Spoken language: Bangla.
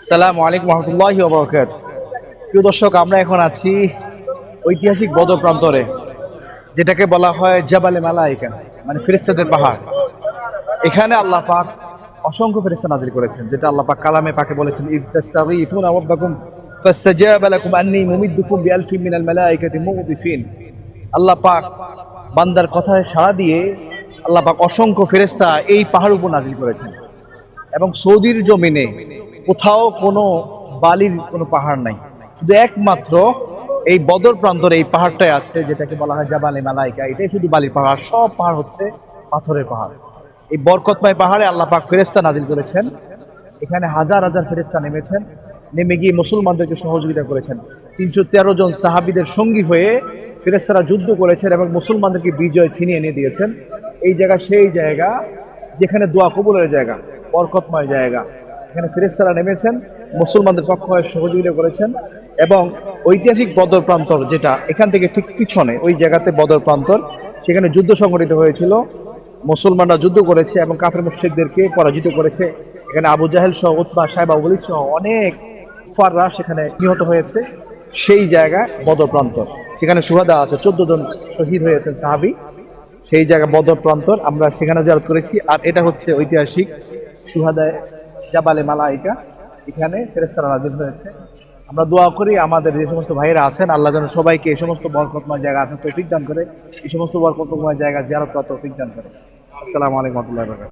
আসসালামু আলাইকুম রহমতুল্লাহি ওয়া বারাকাতুহু। প্রিয় দর্শক, আমরা এখন আছি ঐতিহাসিক বদর প্রান্তরে, যেটাকে বলা হয় জাবালে মালাইকা, মানে ফেরেশতাদের পাহাড়। এখানে আল্লাহ পাক অসংখ্য ফেরেশতা নাযিল করেছেন, যেটা আল্লাহ পাক কালামে পাকে বলেছেন, ইয তাস্তাগীথুনা রাব্বাকুম ফাসতাজাবা লাকুম আন্নী মুমিদ্দুকুম বিআলফিন মিনাল মালাইকাতি মুরদিফিন। আল্লাহ পাক বান্দার কথায় সাড়া দিয়ে আল্লাহ পাক অসংখ্য ফেরেশতা এই পাহাড়ের উপর নাযিল করেছেন। এবং সৌদির জমিনে কোথাও কোনো বালির কোনো পাহাড় নাই, শুধু একমাত্র এই বদর প্রান্তরে এই পাহাড়টাই আছে, যেটাকে বলা হয় জাবালে মালাইকা। এটাই শুধু বালির পাহাড়, সব পাহাড় হচ্ছে পাথরের পাহাড়। এই বরকতময় পাহাড়ে আল্লাহ পাক ফেরেশতা নাযিল করেছেন। এখানে হাজার হাজার ফেরেশতা নেমেছেন, নেমে গিয়ে মুসলমানদেরকে সহযোগিতা করেছেন। ৩১৩ জন সাহাবীদের সঙ্গী হয়ে ফেরেশতারা যুদ্ধ করেছেন এবং মুসলমানদেরকে বিজয় ছিনিয়ে এনে দিয়েছেন। এই জায়গা সেই জায়গা যেখানে দোয়া কবুলের জায়গা, বরকতময় জায়গা। এখানে ফেরেশতারা নেমেছেন, মুসলমানদের পক্ষ হয়ে সহযোগিতা করেছেন। এবং ঐতিহাসিক বদর প্রান্তর, যেটা এখান থেকে ঠিক পিছনে ওই জায়গাতে বদর প্রান্তর, সেখানে যুদ্ধ সংগঠিত হয়েছিল। মুসলমানরা যুদ্ধ করেছে এবং কাফের মুশরিকদেরকে পরাজিত করেছে। এখানে আবু জাহেল সহ, উতবা, সাইবা, ওয়ালিদ সহ অনেক কুফাররা সেখানে নিহত হয়েছে। সেই জায়গায় বদর প্রান্তর, সেখানে শুহাদা আছে, 14 জন শহীদ হয়েছেন সাহাবী। সেই জায়গা বদর প্রান্তর, আমরা সেখানে জিয়ারত করেছি। আর এটা হচ্ছে ঐতিহাসিক শুহাদায়ে জাবালে মালাইকা, এখানে ফেরেশতারা নাযিল হয়েছে। আমরা দোয়া করি আমাদের যে সমস্ত ভাইয়েরা আছেন, আল্লাহ যেন সবাইকে এই সমস্ত বরকতময় জায়গা আসার তৌফিক দান করে, এই সমস্ত বরকতময় জায়গা জিয়ারত করার তৌফিক দান করে। আসসালামু আলাইকুম ওয়া রাহমাতুল্লাহি ওয়া বারাকাতুহু।